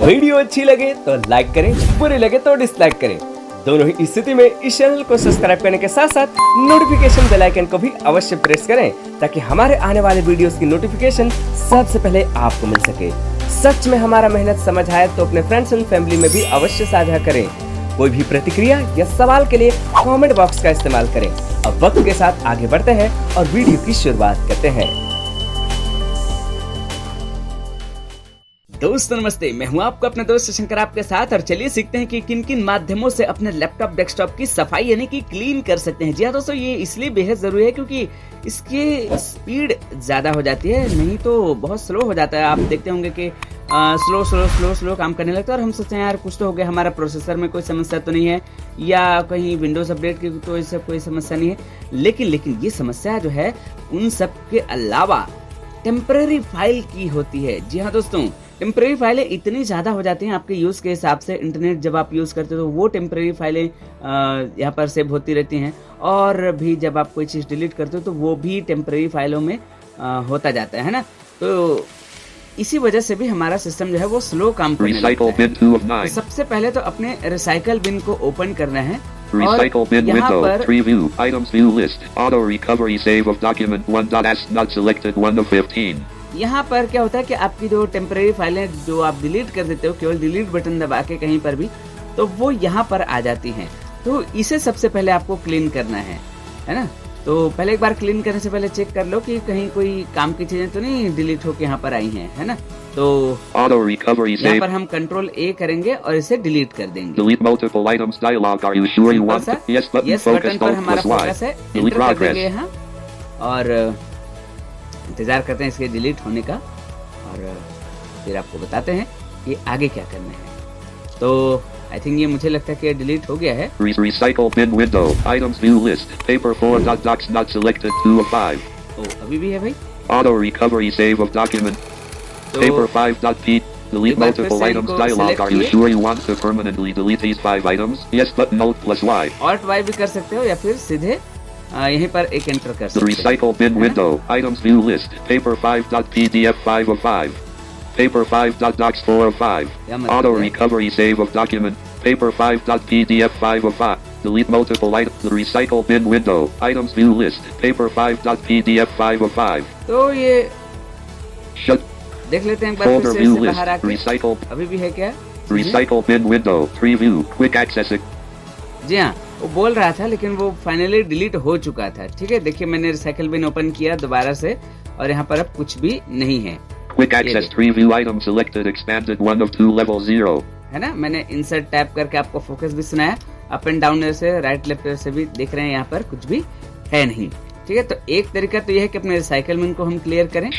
Video अच्छी लगे तो लाइक करें, बुरी लगे तो डिसलाइक करें। दोनों ही स्थिति में इस चैनल को सब्सक्राइब करने के साथ साथ नोटिफिकेशन बेल आइकन को भी अवश्य प्रेस करें ताकि हमारे आने वाले वीडियोस की नोटिफिकेशन सबसे पहले आपको मिल सके। सच में हमारा मेहनत समझ आए तो अपने फ्रेंड्स एंड फैमिली में भी अवश्य साझा करें। कोई भी प्रतिक्रिया या सवाल के लिए कमेंट बॉक्स का इस्तेमाल करें। अब वक्त के साथ आगे बढ़ते हैं और वीडियो की शुरुआत करते हैं। दोस्तों नमस्ते, मैं हूं आपका अपना दोस्त शंकर आपके साथ और चलिए सीखते हैं कि किन किन माध्यमों से अपने लैपटॉप डेस्कटॉप की सफाई यानी कि क्लीन कर सकते हैं। जी हाँ दोस्तों, ये इसलिए बेहद जरूरी है क्योंकि इसकी स्पीड ज्यादा हो जाती है, नहीं तो बहुत स्लो हो जाता है। आप देखते होंगे कि स्लो काम करने लगता है और हम सोचते हैं यार कुछ तो हो गया, हमारा प्रोसेसर में कोई समस्या तो नहीं है या कहीं विंडोज अपडेट की तो इससे कोई समस्या नहीं है। लेकिन ये समस्या जो है उन सब के अलावा टेम्पररी फाइल की होती है। जी हाँ दोस्तों, टेम्पररी फाइलें इतनी ज़्यादा हो जाती हैं आपके यूज़ के हिसाब से। इंटरनेट जब आप यूज़ करते हो तो वो टेम्पररी फाइलें यहाँ पर सेव होती रहती हैं, और भी जब आप कोई चीज़ डिलीट करते हो तो वो भी टेम्पररी फाइलों में होता जाता है ना। तो इसी वजह से भी हमारा सिस्टम जो है वो स्लो काम करने लगता है। तो सबसे पहले तो अपने रिसाइकल बिन को ओपन करना है Recycle bin यहाँ window, पर 3 view, items view list, auto recovery save of document 1.s not selected 1 of 15. यहाँ पर क्या होता है कि आपकी जो टेम्पररी फाइलें जो आप डिलीट कर देते हो केवल डिलीट बटन दबा के कहीं पर भी, तो वो यहाँ पर आ जाती हैं। तो इसे सबसे पहले आपको क्लीन करना है ना। तो पहले एक बार क्लीन करने से पहले चेक कर लो कि कहीं कोई काम की चीजें तो नहीं डिलीट होके यहाँ पर आई हैं, है ना। तो Auto recovery यहाँ save. पर हम कंट्रोल A करेंगे और इसे डिलीट कर देंगे। Delete multiple items dialog. Are you sure you want to? Yes button. Yes Focus button पर alt हमारा plus Y. फोकस है, Delete एंटर कर देंगे progress. यहाँ और इंतजार करते हैं इसके डिलीट होने का, और फिर आपको बताते हैं कि आगे क्या करना है। तो आई थिंक ये मुझे लगता है कि डिलीट हो गया है। Recycle bin window, items view list, paper 4 dot docs not selected 2 of 5. ओ अभी भी है भाई। Auto recovery save of document. तो Paper 5 dot p. Delete एक बार फिर multiple से items इनको dialog. select Are you किए। sure you want to permanently delete these 5 items? Yes button alt plus Y. Alt Y भी कर सकते हो या फिर सीधे यहीं पर एक एंटर कर The सकते हो। recycle bin window, items view list, paper 5 dot pdf 5 of 5. Paper 5 dot docs 4 of 5. क्या मतलब Auto है? recovery save of document. Paper 5 dot pdf 5 of 5. Delete multiple items. The recycle bin window, items view list, paper 5 dot pdf 5 of 5. तो ये Shut देख लेते हैं एक बार folder फिर से view इससे list. बाहर आके। Recycle. अभी भी है क्या? Recycle bin window, 3 view, quick access. जी हाँ, वो बोल रहा था लेकिन वो फाइनली डिलीट हो चुका था। ठीक है, देखिए मैंने रिसाइकल बिन ओपन किया दोबारा से और यहाँ पर अब कुछ भी नहीं है, Quick access 3 view item selected expanded 1 of 2 level 0. है ना। मैंने इंसर्ट टैप करके आपको फोकस भी सुनाया, अप एंड डाउन से राइट लेफ्ट से भी देख रहे हैं, यहाँ पर कुछ भी है नहीं। ठीक है, तो एक तरीका तो यह है कि अपने रिसाइकल बिन को हम क्लियर करें,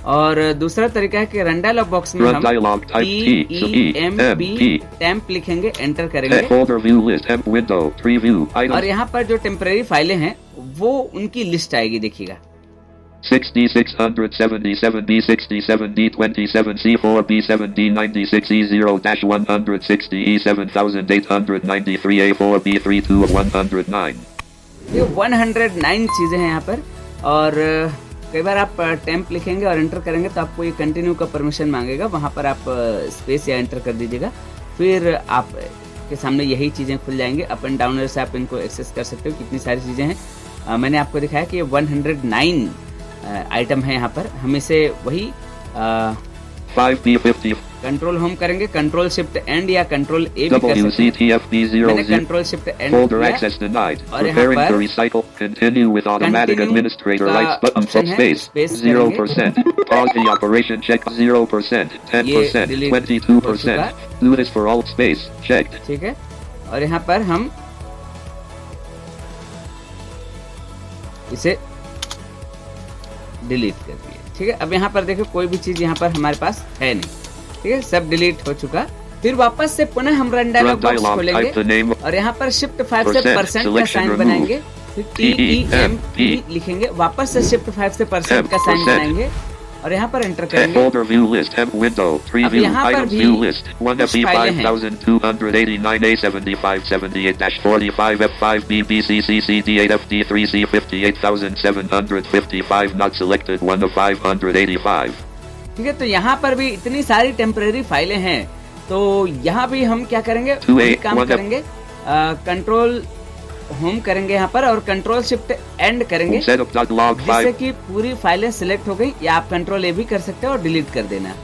और दूसरा तरीका है कि रन डायलॉग बॉक्स में Run हम dialog type T, so E, temp लिखेंगे, एंटर करेंगे, folder view list, temp window, 3 view और items. यहाँ पर जो टेम्पररी फाइलें हैं वो उनकी लिस्ट आएगी, देखिएगा 6677 B67 D27 C4 B7 D96 E0-160 E7893 A4 B32 of 109. ये 109 चीजें हैं यहाँ पर। और कई बार आप टेम्प लिखेंगे और एंटर करेंगे तो आपको ये कंटिन्यू का परमिशन मांगेगा, वहाँ पर आप स्पेस या एंटर कर दीजिएगा, फिर आप के सामने यही चीज़ें खुल जाएंगे। अप एंड डाउन से आप इनको एक्सेस कर सकते हो, कितनी सारी चीज़ें हैं। मैंने आपको दिखाया कि 109 आइटम है यहाँ पर। हम इसे वही 5B50 कंट्रोल होम करेंगे, कंट्रोल शिफ्ट एंड या कंट्रोल ए भी कर सकते हैं। WCTF मैंने B00 control shift and folder किया access denied. और यहाँ Preparing पर to recycle. Continue with automatic Continue administrator का rights button option plus है, space. space 0%. Pause the operation check 0%. 10%. delete हो 22%. Do this for all space checked. ठीक है, और यहाँ पर हम इसे डिलीट कर दिए। ठीक है, अब यहाँ पर देखो कोई भी चीज यहाँ पर हमारे पास है नहीं। ठीक है, सब डिलीट हो चुका। फिर वापस से पुनः हम run dialogue box type the खोलेंगे name. और यहाँ पर शिफ्ट 5 से परसेंट का Selection साइन remove. बनाएंगे, फिर TEMP लिखेंगे, वापस से शिफ्ट 5 से परसेंट का साइन 10%. बनाएंगे और यहाँ पर एंटर करेंगे। Folder view list, temp window, 3 अब view यहाँ पर items भी view list, 1 कुछ फाइलें हैं। FB5289 A75 78-45 F5 BBCC CD8 FD3 C58755 not selected 1 of 585. ठीक है, तो यहाँ पर भी इतनी सारी टेम्पररी फाइलें हैं तो यहाँ भी हम क्या करेंगे, 2, वही 8, काम 1, करेंगे, कंट्रोल होम करेंगे यहाँ पर और कंट्रोल शिफ्ट एंड करेंगे, setup.log जिससे 5 कि पूरी फाइलें सिलेक्ट हो गई। या आप कंट्रोल ए भी कर सकते हो और डिलीट कर देना,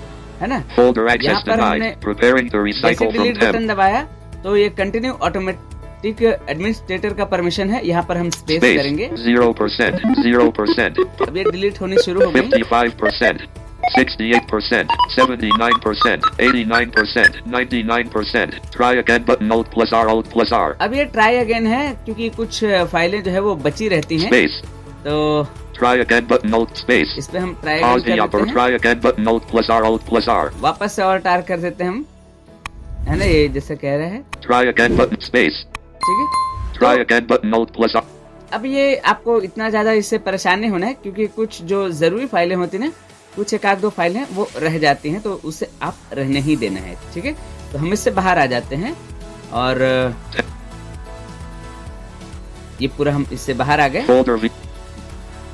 है ना। folder यहाँ access पर हमने denied. Preparing to जैसे recycle from delete temp. Button दबाया तो ये कंटिन्यू ऑटोमेटिक एडमिनिस्ट्रेटर का परमिशन है, यहाँ पर हम स्पेस Space करेंगे। 0%, 0%, अब ये डिलीट होनी शुरू हो गई। 55%, 68%, 79%, 89%, 99%. Try again button Alt plus R, Alt plus R. अब ये ट्राई अगेन है क्योंकि कुछ फाइलें जो है वो बची रहती हैं, Space. तो Try again button Alt space. इस पे हम ट्राई Pause अगेन the कर upper. देते हैं। Try again button Alt plus R, Alt plus R. वापस से और टार कर देते हैं हम, है ना, ये जैसे कह रहे हैं, Try again button space. ठीक है। Try again button Alt plus R. अब ये आपको इतना ज्यादा इससे परेशान नहीं होना है क्योंकि कुछ जो जरूरी फाइलें होती हैं, कुछ एक आध दो फाइलें वो रह जाती हैं, तो उसे आप रहने ही देना है, ठीक है। तो हम इससे बाहर आ जाते हैं और ये पूरा हम इससे बाहर आ गए Folder V.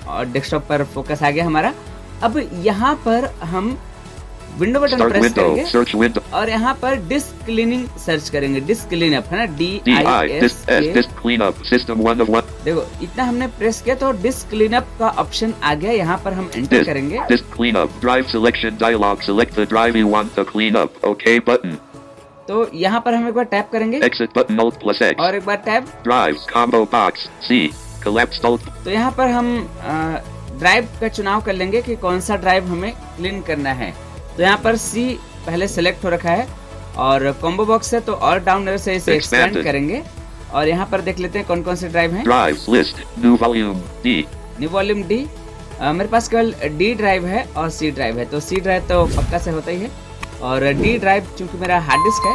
और डेस्कटॉप पर फोकस आ गया हमारा। अब यहाँ पर हम window button Start press window. करेंगे Search window. और यहाँ पर डिस्क क्लीनिंग सर्च करेंगे, डिस्क क्लीनअप, है ना, DI. Disk S. DISK। Disk cleanup. System 1 of 1. देखो इतना हमने प्रेस किया तो डिस्क क्लीनअप का ऑप्शन आ गया, यहाँ पर हम एंटर Disk. करेंगे। Disk cleanup. Drive selection dialog. Select the drive you want to clean up. OK button. तो यहाँ पर हम एक बार टैप करेंगे Exit button Alt plus X. और एक बार tap, Drives combo box. C. Collapsed Alt. तो यहाँ पर हम ड्राइव का चुनाव कर लेंगे कि कौन सा ड्राइव हमें क्लीन करना है। तो यहाँ पर C पहले सेलेक्ट हो रखा है और कॉम्बो बॉक्स है, तो और डाउन एरो से इसे एक्सपेंड Expanded. करेंगे और यहाँ पर देख लेते हैं कौन कौन से ड्राइव हैं। Drives list. New volume. D. New volume D, मेरे पास केवल D ड्राइव है और C ड्राइव है, तो C ड्राइव तो पक्का से होता ही है और D ड्राइव चूंकि मेरा हार्ड डिस्क है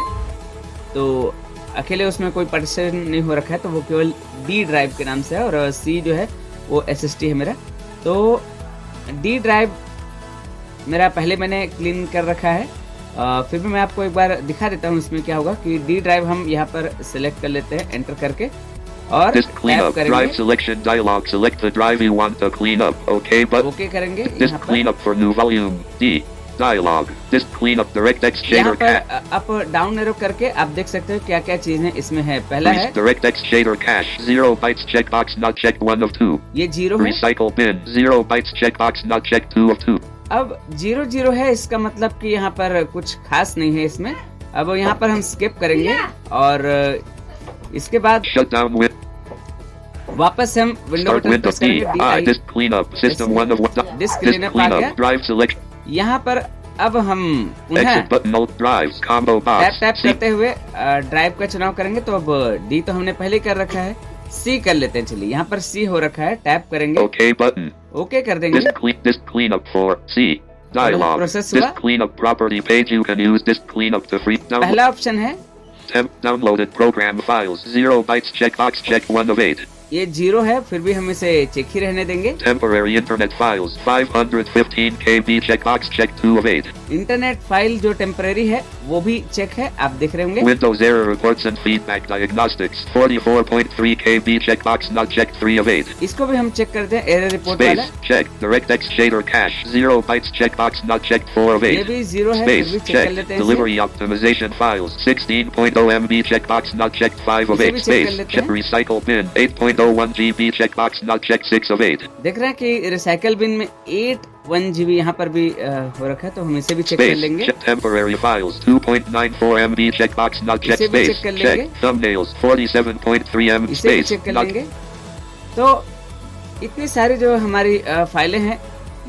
तो अकेले उसमें कोई पार्टीशन नहीं हो रखा है, तो वो केवल D ड्राइव के नाम से है और C जो है वो SSD है मेरा। तो D ड्राइव मेरा पहले मैंने क्लीन कर रखा है, फिर भी मैं आपको एक बार दिखा देता हूँ इसमें क्या होगा कि D ड्राइव हम यहाँ पर सिलेक्ट कर लेते हैं एंटर करके और Disk टैप cleanup. करेंगे, Drive selection dialog. Select the drive you want to clean up. OK button. Okay करेंगे। Disk यहाँ पर cleanup for new volume. D. Dialog. Disk cleanup DirectX यहाँ shader पर cache. आप डाउन एरो करके आप देख सकते हो क्या क्या चीजें इसमें है। पहला है DirectX shader cache. 0 bytes checkbox not checked 1 of 2. ये 0 है, Recycle bin. 0 bytes checkbox not checked 2 of 2. अब 0 है, इसका मतलब कि यहाँ पर कुछ खास नहीं है इसमें। अब यहाँ पर हम स्किप करेंगे और इसके बाद Shut down with. वापस हम window Start button window press D. करेंगे I. Disk cleanup. System 1 of 1. Disk Disk cleanup आ गया। cleanup. Drive selection. यहाँ पर अब हम पुनः Exit button Alt drives. Combo box. Tap C. करते हुए ड्राइव का चुनाव करेंगे। तो अब D तो हमने पहले कर रखा है, C कर लेते हैं। चलिए यहाँ पर C हो रखा है, टैप करेंगे, OK button. ओके कर देंगे। Disk cleanup for C. Dialog. Process हुआ। Disk cleanup property page. You can use disk cleanup to free download. पहला ऑप्शन है Temp downloaded program files. 0 bytes checkbox checked 1 of 8. ये 0 है, फिर भी हम इसे चेक ही रहने देंगे। Temporary internet files. 515 KB checkbox checked 2 of 8. Internet file जो टेम्परेरी है वो भी चेक है, आप देख रहे होंगे। Windows error reports and feedback diagnostics. 44.3 KB checkbox not checked 3 of 8. इसको भी हम चेक करते हैं, एरर रिपोर्ट वाला। Space check. DirectX shader cache. 0 bytes checkbox not checked 4 of ये 8. भी 0 है, फिर Space भी चेक कर check. लेते हैं इसे। Delivery optimization files. 16.0 MB checkbox not checked 5 of इसे 8. भी check कर Space लेते check. हैं। Recycle bin. 8.01 GB checkbox not checked 6 of 8. देख रहे हैं कि रिसाइकल बिन में 1 GB यहाँ पर भी हो रखा है, तो हम इसे भी चेक कर Space लेंगे। check. Temporary files. 2.94 MB checkbox not checked. इसे भी Space check कर लेंगे। check. Thumbnails. 47.3 MB. इसे भी Space चेक कर not लेंगे। तो इतनी सारी जो हमारी फाइलें हैं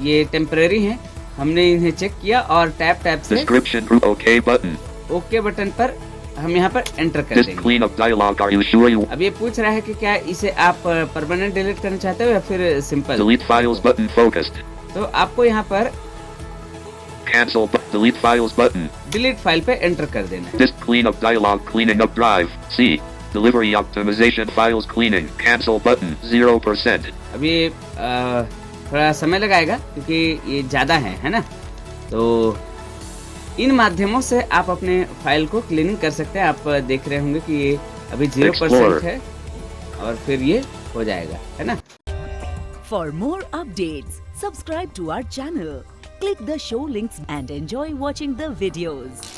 ये टेम्परेरी हैं, हमने इन्हें चेक किया और टैप से description group. OK button. Okay button पर हम यहाँ पर एंटर कर Disk देंगे। cleanup dialog. Are you sure you अब ये पूछ रहा है कि क्या इसे आप परमानेंट डिलीट करना चाहते हो या फिर simple. delete files button focused? तो आपको यहाँ पर Cancel delete files button. Delete file पे एंटर कर देना है। Disk cleanup dialog. Cleaning up drive. C. Delivery optimization files cleaning. Cancel button. 0%. अब ये थोड़ा समय लगाएगा क्योंकि ये ज्यादा है ना। तो इन माध्यमों से आप अपने फाइल को क्लीनिंग कर सकते हैं। आप देख रहे होंगे कि ये अभी 0% है और फिर ये हो जाएगा, है ना। For more updates, subscribe to our channel, click the show links and enjoy watching the videos.